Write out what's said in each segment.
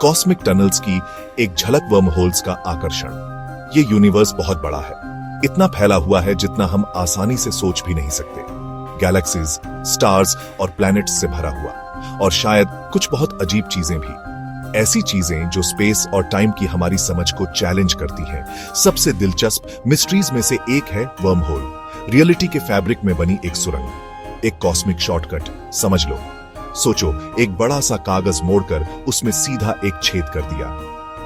Cosmic tunnels की एक झलक वर्म होल्स का आकर्षण। ये यूनिवर्स बहुत बड़ा है, इतना फैला हुआ है जितना हम आसानी से सोच भी नहीं सकते। गैलेक्सीज, स्टार्स और प्लैनेट्स से भरा हुआ, और शायद कुछ बहुत अजीब चीजें भी, ऐसी चीजें जो स्पेस और टाइम की हमारी समझ को चैलेंज करती हैं। सबसे दिलचस्प मिस्ट्रीज में से एक है वर्म होल, रियलिटी के फैब्रिक में बनी एक सुरंग, एक कॉस्मिक शॉर्टकट समझ लो। सोचो, एक बड़ा सा कागज मोड़कर उसमें सीधा एक छेद कर दिया।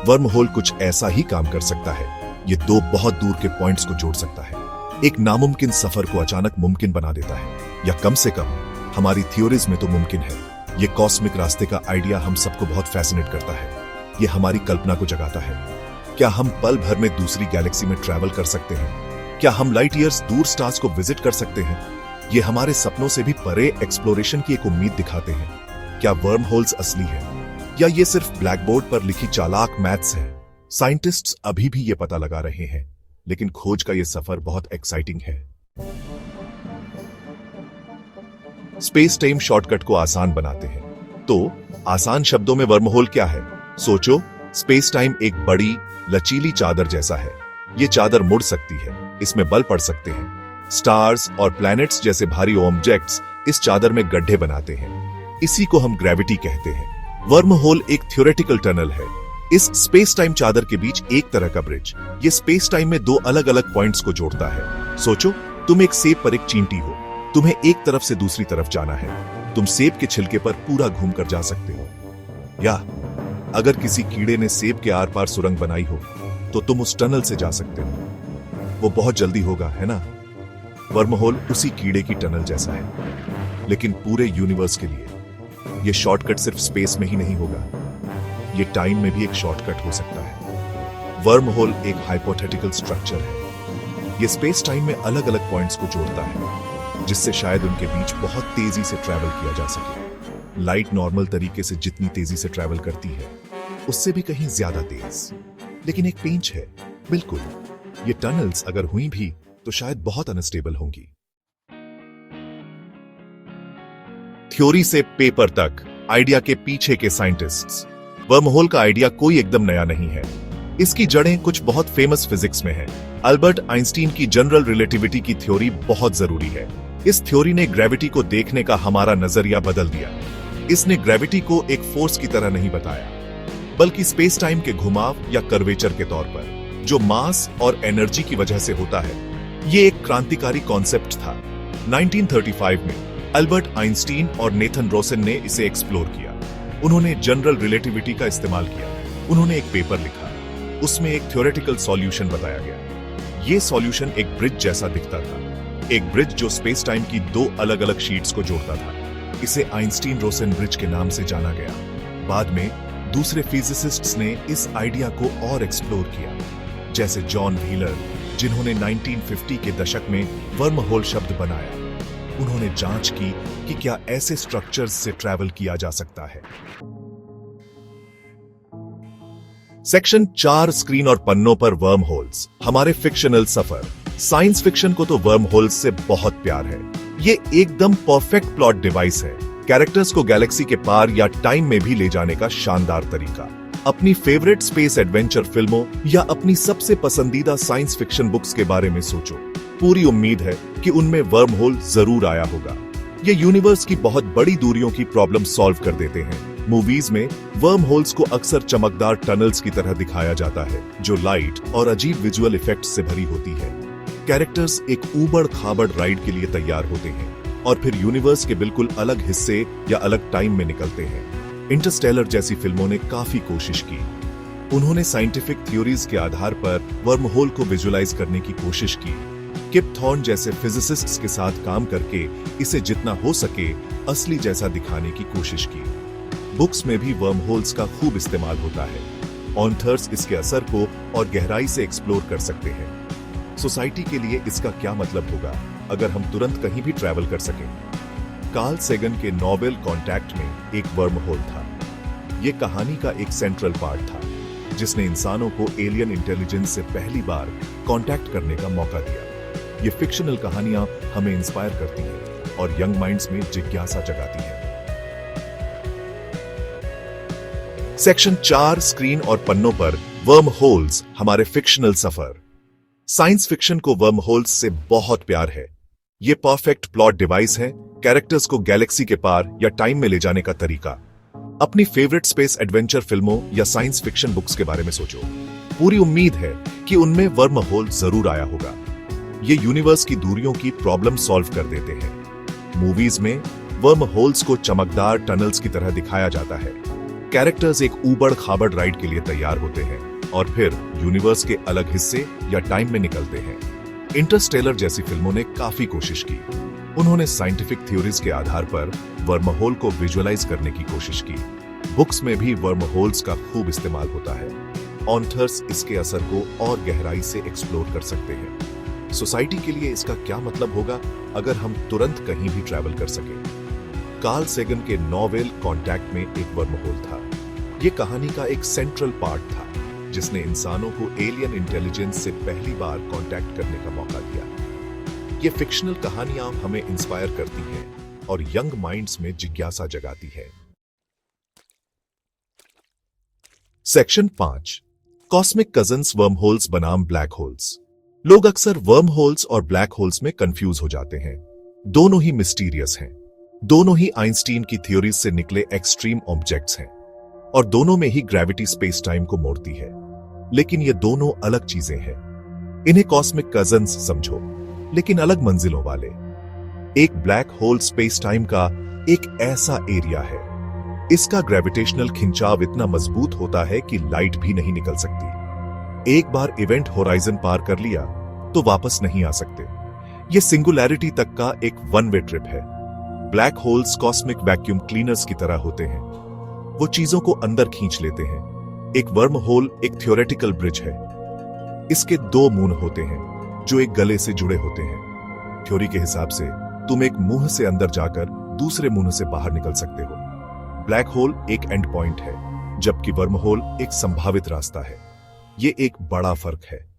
वर्म होल कुछ ऐसा ही काम कर सकता है। ये दो बहुत दूर के पॉइंट्स को जोड़ सकता है, एक नामुमकिन सफर को अचानक मुमकिन बना देता है, या कम से कम हमारी थ्योरीज में तो मुमकिन है। ये कॉस्मिक रास्ते का आइडिया हम सबको बहुत फैसिनेट करता है। ये हमारी कल्पना को जगाता है। क्या हम पल भर में दूसरी गैलेक्सी में ट्रैवल कर सकते हैं? क्या हम लाइट ईयर्स दूर स्टार्स को विजिट कर सकते हैं? ये हमारे सपनों से भी परे एक्सप्लोरेशन की एक उम्मीद दिखाते हैं। क्या वर्म होल्स असली है, या ये सिर्फ ब्लैकबोर्ड पर लिखी चालाक मैथ्स है? साइंटिस्ट्स अभी भी ये पता लगा रहे हैं, लेकिन खोज का ये सफर बहुत एक्साइटिंग है। स्पेस टाइम शॉर्टकट को आसान बनाते हैं। तो आसान शब्दों में वर्म होल क्या है? सोचो, स्पेस टाइम एक बड़ी लचीली चादर जैसा है। ये चादर मुड़ सकती है, इसमें बल पड़ सकते हैं। स्टार्स और प्लैनेट्स जैसे भारी ऑब्जेक्ट्स इस चादर में गड्ढे बनाते हैं। इसी को हम ग्रेविटी कहते हैं। वर्म होल एक थ्योरेटिकल टनल है, इस स्पेस टाइम चादर के बीच एक तरह का ब्रिज। ये स्पेस टाइम में दो अलग अलग पॉइंट्स को जोड़ता है। सोचो, तुम एक सेब पर एक चींटी हो, तुम्हें एक तरफ से दूसरी तरफ जाना है। तुम सेब के छिलके पर पूरा घूमकर जा सकते हो, या अगर किसी कीड़े ने सेब के आर पार सुरंग बनाई हो तो तुम उस टनल से जा सकते हो। वो बहुत जल्दी होगा, है ना? वर्म होल उसी कीड़े की टनल जैसा है, लेकिन पूरे यूनिवर्स के लिए ये शॉर्टकट सिर्फ स्पेस में ही नहीं होगा, ये टाइम में भी एक शॉर्टकट हो सकता है। वर्म होल एक हाइपोथेटिकल स्ट्रक्चर है। ये स्पेस टाइम में अलग अलग पॉइंट्स को जोड़ता है, जिससे शायद उनके बीच बहुत तेजी से ट्रैवल किया जा सके। लाइट नॉर्मल तरीके से जितनी तेजी से ट्रैवल करती है, उससे भी कहीं ज्यादा तेज। लेकिन एक पेंच है, बिल्कुल, ये टनल्स अगर हुई भी तो शायद बहुत अनस्टेबल होंगी। थ्योरी से पेपर तक, आइडिया के पीछे के साइंटिस्ट्स। वर्म होल का आइडिया कोई एकदम नया नहीं है। इसकी जड़ें कुछ बहुत फेमस फिजिक्स में हैं। अल्बर्ट आइंस्टीन की जनरल रिलेटिविटी की थ्योरी बहुत जरूरी है। इस थ्योरी ने ग्रेविटी को देखने का हमारा नजरिया बदल दिया। इसने ग्रेविटी को एक फोर्स की तरह नहीं बताया, बल्कि स्पेस टाइम के घुमाव या कर्वेचर के तौर पर, जो मास और एनर्जी की वजह से होता है। ये एक क्रांतिकारी कॉन्सेप्ट था। 1935 में अल्बर्ट आइंस्टीन और नेथन रोसन ने इसे एक्सप्लोर किया। उन्होंने जनरल रिलेटिविटी का इस्तेमाल किया। उन्होंने एक पेपर लिखा, उसमें एक थ्योरेटिकल सॉल्यूशन बताया गया। ये सॉल्यूशन एक ब्रिज जैसा दिखता था, एक ब्रिज जो स्पेस टाइम की दो अलग अलग शीट्स को जोड़ता था। इसे आइंस्टीन रोसन ब्रिज के नाम से जाना गया। बाद में दूसरे फिजिसिस्ट्स ने इस आइडिया को और एक्सप्लोर किया, जैसे जॉन व्हीलर, जिन्होंने 1950 के दशक में वर्म होल शब्द बनाया। उन्होंने जांच की कि क्या ऐसे स्ट्रक्चर्स से ट्रैवल किया जा सकता है। सेक्शन 4, स्क्रीन और पन्नों पर वर्म होल्स, हमारे फिक्शनल सफर। साइंस फिक्शन को तो वर्म होल्स से बहुत प्यार है। ये एकदम परफेक्ट प्लॉट डिवाइस है, कैरेक्टर्स को गैलेक्सी के पार या टाइम में भी ले जाने का शानदार तरीका। अपनी फेवरेट स्पेस एडवेंचर फिल्मों या अपनी सबसे पसंदीदा साइंस फिक्शन बुक्स के बारे में सोचो। पूरी उम्मीद है कि उनमें वर्म होल जरूर आया होगा। ये यूनिवर्स की बहुत बड़ी दूरियों की प्रॉब्लम सॉल्व कर देते हैं। मूवीज में वर्म होल्स को अक्सर चमकदार टनल्स की तरह दिखाया जाता है, जो लाइट और अजीब विजुअल इफेक्ट्स से भरी होती है। कैरेक्टर्स एक ऊबड़ खाबड़ राइड के लिए तैयार होते हैं और फिर यूनिवर्स के बिल्कुल अलग हिस्से या अलग टाइम में निकलते हैं। इंटरस्टेलर जैसी फिल्मों ने काफी कोशिश की। उन्होंने साइंटिफिक थ्योरीज के आधार पर वर्म होल को विजुअलाइज करने की कोशिश की। किप थॉर्न जैसे फिजिसिस्ट्स के साथ काम करके इसे जितना हो सके असली जैसा दिखाने की कोशिश की। बुक्स में भी वर्म होल्स का खूब इस्तेमाल होता है। ऑथर्स इसके असर को और गहराई से एक्सप्लोर कर सकते हैं। सोसाइटी के लिए इसका क्या मतलब होगा अगर हम तुरंत कहीं भी ट्रैवल कर सकें? कार्ल सेगन के नोबेल कॉन्टैक्ट में एक वर्म होल था। यह कहानी का एक सेंट्रल पार्ट था, जिसने इंसानों को एलियन इंटेलिजेंस से पहली बार कांटेक्ट करने का मौका दिया। ये फिक्शनल कहानियां हमें इंस्पायर करती हैं और यंग माइंड्स में जिज्ञासा जगाती हैं। सेक्शन 4 स्क्रीन और पन्नों पर वर्म होल्स हमारे फिक्शनल सफर। साइंस फिक्शन को वर्म होल्स से बहुत प्यार है। ये परफेक्ट प्लॉट डिवाइस है, कैरेक्टर्स को गैलेक्सी के पार या टाइम में ले जाने का तरीका। अपनी फेवरेट स्पेस एडवेंचर फिल्मों या साइंस फिक्शन बुक्स के बारे में सोचो। पूरी उम्मीद है कि उनमें वर्म होल जरूर आया होगा। ये यूनिवर्स की दूरियों की प्रॉब्लम सॉल्व कर देते हैं। मूवीज में वर्म होल्स को चमकदार टनल्स की तरह दिखाया जाता है। कैरेक्टर्स एक ऊबड़ खाबड़ राइड के लिए तैयार होते हैं और फिर यूनिवर्स के अलग हिस्से या टाइम में निकलते हैं। इंटरस्टेलर जैसी फिल्मों ने काफी कोशिश की। उन्होंने साइंटिफिक थ्योरीज के आधार पर वर्महोल को विजुअलाइज करने की कोशिश की। बुक्स में भी वर्महोल्स का खूब इस्तेमाल होता है। ऑथर्स इसके असर को और गहराई से एक्सप्लोर कर सकते हैं। सोसाइटी के लिए इसका क्या मतलब होगा अगर हम तुरंत कहीं भी ट्रैवल कर सके। कार्ल सेगन के नॉवेल कॉन्टैक्ट में एक वर्महोल था। यह कहानी का एक सेंट्रल पार्ट था जिसने इंसानों को एलियन इंटेलिजेंस से पहली बार कांटेक्ट करने का मौका दिया। ये फिक्शनल कहानियां हमें इंस्पायर करती हैं और यंग माइंड्स में जिज्ञासा जगाती है। Section 5 cosmic cousins worm holes बनाम ब्लैक होल्स। लोग अक्सर वर्म होल्स और ब्लैक होल्स में कंफ्यूज हो जाते हैं। दोनों ही मिस्टीरियस हैं। दोनों ही आइंस्टीन की थ्योरीज से निकले एक्सट्रीम ऑब्जेक्ट्स हैं और दोनों में ही ग्रेविटी स्पेस टाइम को मोड़ती है। लेकिन ये दोनों अलग चीजें हैं। इन्हें कॉस्मिक कजन्स समझो, लेकिन अलग मंजिलों वाले। एक ब्लैक होल स्पेस टाइम का एक ऐसा एरिया है, इसका ग्रेविटेशनल खिंचाव इतना मजबूत होता है कि लाइट भी नहीं निकल सकती। एक बार इवेंट होराइजन पार कर लिया तो वापस नहीं आ सकते। ये सिंगुलैरिटी तक का एक वन वे ट्रिप है। Black holes cosmic vacuum cleaners की तरह होते हैं। वो चीजों को अंदर खींच लेते हैं। एक वर्म होल एक थ्योरेटिकल ब्रिज है। इसके दो मुंह होते हैं जो एक गले से जुड़े होते हैं। थ्योरी के हिसाब से तुम एक मुंह से अंदर जाकर दूसरे मुंह से बाहर निकल सकते हो। ब्लैक होल एक एंड पॉइंट है, जबकि वर्म होल एक संभावित रास्ता है। ये एक बड़ा फर्क है।